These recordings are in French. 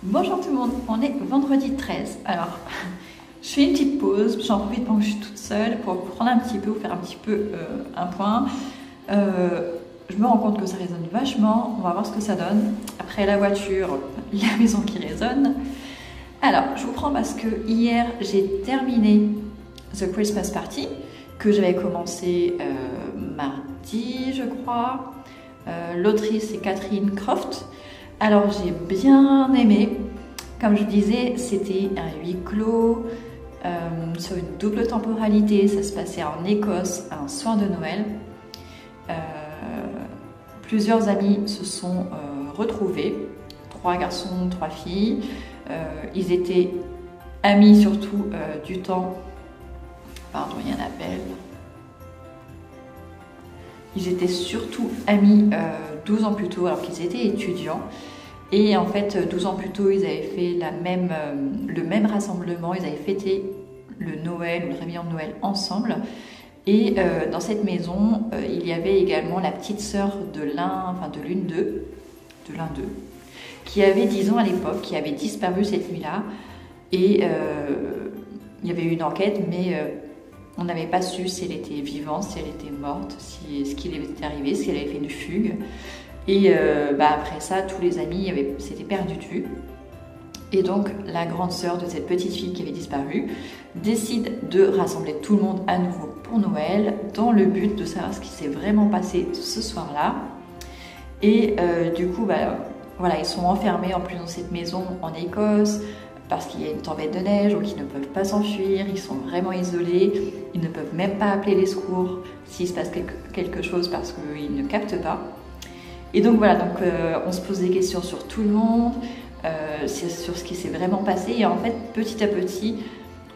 Bonjour tout le monde, on est vendredi 13. Alors, je fais une petite pause, j'en profite pendant que je suis toute seule pour prendre un petit peu, faire un petit peu un point. Je me rends compte que ça résonne vachement, on va voir ce que ça donne. Après la voiture, la maison qui résonne. Alors, je vous prends parce que hier, j'ai terminé The Christmas Party, que j'avais commencé mardi, je crois. L'autrice, c'est Catherine Croft. Alors j'ai bien aimé, comme je disais, c'était un huis clos sur une double temporalité, ça se passait en Écosse un soir de Noël. Plusieurs amis se sont retrouvés, 3 garçons, 3 filles. Ils étaient amis surtout du temps, pardon il y a un appel. Ils étaient surtout amis 12 ans plus tôt alors qu'ils étaient étudiants. Et en fait, 12 ans plus tôt, ils avaient fait le même rassemblement, ils avaient fêté le Noël ou le réveillon de Noël ensemble. Et dans cette maison, il y avait également la petite sœur de l'une d'eux, qui avait 10 ans à l'époque, qui avait disparu cette nuit-là. Et il y avait eu une enquête, mais on n'avait pas su si elle était vivante, si elle était morte, ce qui lui était arrivé, si elle avait fait une fugue. Et après ça, tous les amis s'étaient perdus de vue. Et donc, la grande sœur de cette petite fille qui avait disparu décide de rassembler tout le monde à nouveau pour Noël, dans le but de savoir ce qui s'est vraiment passé ce soir-là. Et du coup, voilà, ils sont enfermés en plus dans cette maison en Écosse, parce qu'il y a une tempête de neige, donc ils ne peuvent pas s'enfuir, ils sont vraiment isolés, ils ne peuvent même pas appeler les secours s'il se passe quelque chose parce qu'ils ne captent pas. Et donc voilà, on se pose des questions sur tout le monde, sur ce qui s'est vraiment passé. Et en fait, petit à petit,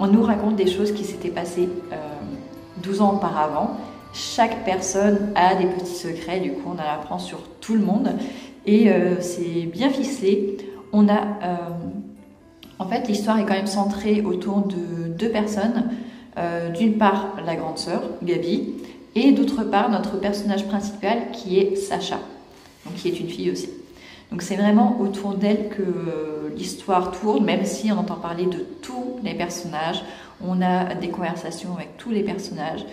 on nous raconte des choses qui s'étaient passées 12 ans auparavant. Chaque personne a des petits secrets, du coup on en apprend sur tout le monde. Et c'est bien ficelé. En fait, l'histoire est quand même centrée autour de 2 personnes. D'une part, la grande sœur, Gabi, et d'autre part, notre personnage principal qui est Sacha. Donc qui est une fille aussi. Donc c'est vraiment autour d'elle que l'histoire tourne, même si on entend parler de tous les personnages, on a des conversations avec tous les personnages,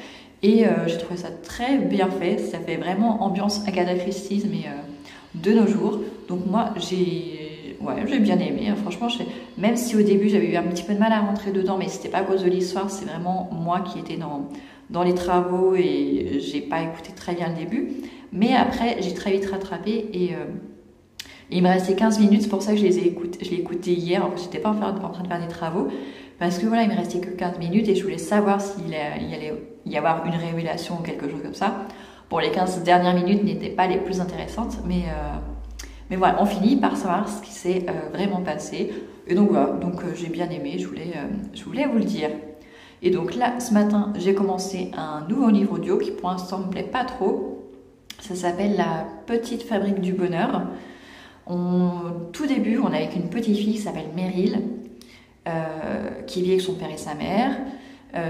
et j'ai trouvé ça très bien fait, ça fait vraiment ambiance Agatha Christie, mais de nos jours. Donc moi j'ai bien aimé, hein. Franchement, même si au début j'avais eu un petit peu de mal à rentrer dedans, mais c'était pas à cause de l'histoire, c'est vraiment moi qui étais dans les travaux et j'ai pas écouté très bien le début. Mais après, j'ai très vite rattrapé et il me restait 15 minutes, c'est pour ça que je l'ai écouté hier, alors que j'étais pas en train de faire des travaux, parce que voilà, il me restait que 15 minutes et je voulais savoir s'il allait y avoir une révélation ou quelque chose comme ça. Bon, les 15 dernières minutes n'étaient pas les plus intéressantes, mais voilà, on finit par savoir ce qui s'est vraiment passé. Et donc voilà, j'ai bien aimé, je voulais vous le dire. Et donc là, ce matin, j'ai commencé un nouveau livre audio qui pour l'instant me plaît pas trop. Ça s'appelle La petite fabrique du bonheur. Tout début, on est avec une petite fille qui s'appelle Meryl, qui vit avec son père et sa mère.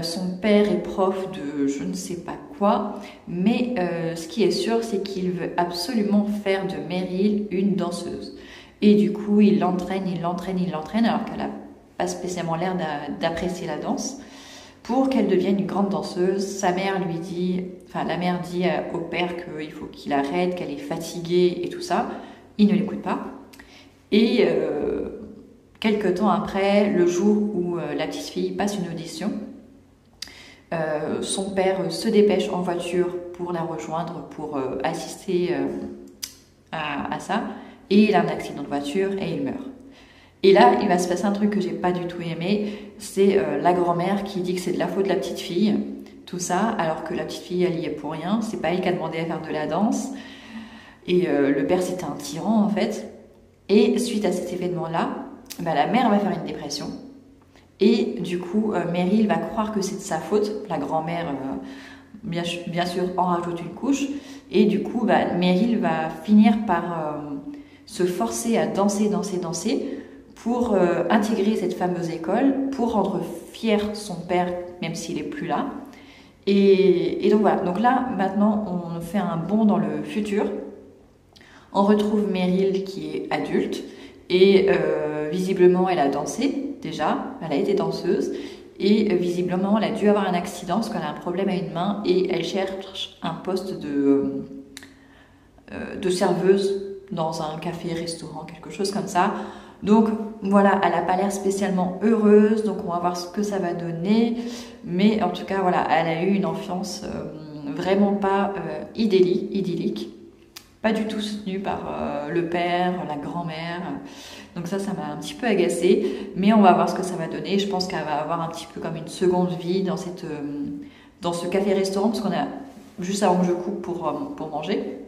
Son père est prof de je ne sais pas quoi, mais ce qui est sûr, c'est qu'il veut absolument faire de Meryl une danseuse. Et du coup, il l'entraîne, alors qu'elle n'a pas spécialement l'air d'apprécier la danse, pour qu'elle devienne une grande danseuse. La mère dit au père qu'il faut qu'il arrête, qu'elle est fatiguée et tout ça. Il ne l'écoute pas. Et quelques temps après, le jour où la petite fille passe une audition, son père se dépêche en voiture pour la rejoindre, pour assister à ça. Et il a un accident de voiture et il meurt. Et là, il va se passer un truc que j'ai pas du tout aimé, c'est la grand-mère qui dit que c'est de la faute de la petite fille, tout ça, alors que la petite fille, elle y est pour rien, c'est pas elle qui a demandé à faire de la danse, et le père, c'était un tyran, en fait. Et suite à cet événement-là, la mère va faire une dépression, et du coup, Meryl va croire que c'est de sa faute, la grand-mère, bien sûr, en rajoute une couche, et du coup, Meryl va finir par se forcer à danser, pour intégrer cette fameuse école, pour rendre fier son père, même s'il n'est plus là. Et donc voilà, donc là, maintenant, on fait un bond dans le futur. On retrouve Meryl qui est adulte, Et visiblement, elle a dansé déjà, elle a été danseuse. Et visiblement, elle a dû avoir un accident parce qu'elle a un problème à une main et elle cherche un poste de serveuse dans un café, restaurant, quelque chose comme ça. Donc voilà, elle n'a pas l'air spécialement heureuse, donc on va voir ce que ça va donner. Mais en tout cas, voilà, elle a eu une enfance vraiment pas idyllique. Pas du tout soutenue par le père, la grand-mère. Donc ça m'a un petit peu agacée. Mais on va voir ce que ça va donner. Je pense qu'elle va avoir un petit peu comme une seconde vie dans ce café-restaurant, parce qu'on a, juste avant que je coupe pour manger,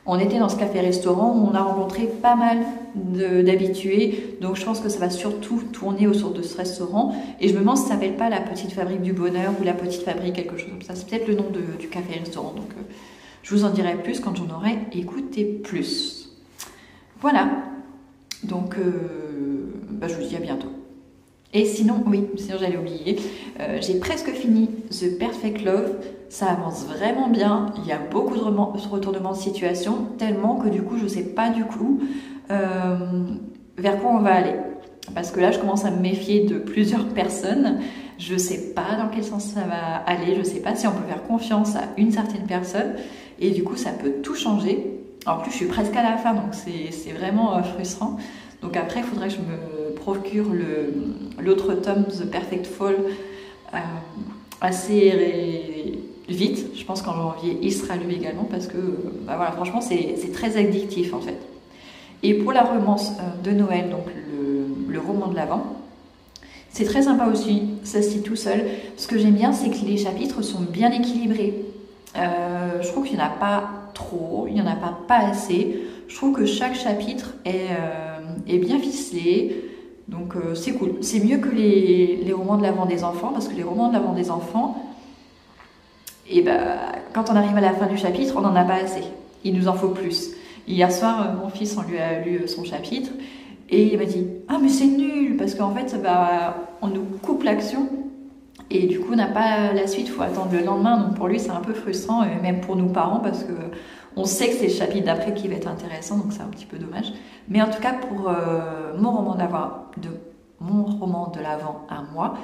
on était dans ce café-restaurant où on a rencontré pas mal d'habitués. Donc je pense que ça va surtout tourner autour de ce restaurant. Et je me demande si ça s'appelle pas la Petite Fabrique du Bonheur ou la Petite Fabrique, quelque chose comme ça. C'est peut-être le nom du café-restaurant. Donc je vous en dirai plus quand j'en aurai écouté plus. Voilà. Donc je vous dis à bientôt. Et sinon j'allais oublier, j'ai presque fini The Perfect Love, ça avance vraiment bien, il y a beaucoup de retournements de situation, tellement que du coup je sais pas du coup vers quoi on va aller. Parce que là je commence à me méfier de plusieurs personnes, je sais pas dans quel sens ça va aller, je sais pas si on peut faire confiance à une certaine personne, et du coup ça peut tout changer. En plus je suis presque à la fin, donc c'est vraiment frustrant. Donc après, il faudrait que je me procure l'autre tome, The Perfect Fall, assez vite. Je pense qu'en janvier, il sera lu également parce que, voilà, franchement, c'est très addictif en fait. Et pour la romance de Noël, donc le roman de l'Avent, c'est très sympa aussi, ça se lit tout seul. Ce que j'aime bien, c'est que les chapitres sont bien équilibrés. Je trouve qu'il n'y en a pas trop, il n'y en a pas assez. Je trouve que chaque chapitre est bien ficelé, donc c'est cool. C'est mieux que les romans de l'Avent des enfants, parce que les romans de l'Avent des enfants, quand on arrive à la fin du chapitre, on n'en a pas assez. Il nous en faut plus. Hier soir, mon fils, on lui a lu son chapitre, et il m'a dit « Ah mais c'est nul !» parce qu'en fait, on nous coupe l'action, et du coup, on n'a pas la suite, il faut attendre le lendemain. Donc pour lui, c'est un peu frustrant, et même pour nous parents, parce que on sait que c'est le chapitre d'après qui va être intéressant, donc c'est un petit peu dommage. Mais en tout cas, pour mon roman de l'Avent à moi,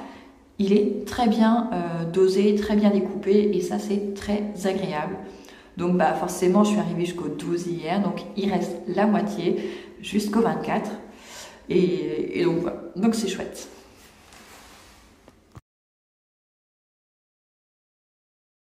il est très bien dosé, très bien découpé, et ça, c'est très agréable. Donc forcément, je suis arrivée jusqu'au 12 hier, donc il reste la moitié jusqu'au 24. Et donc voilà, donc c'est chouette.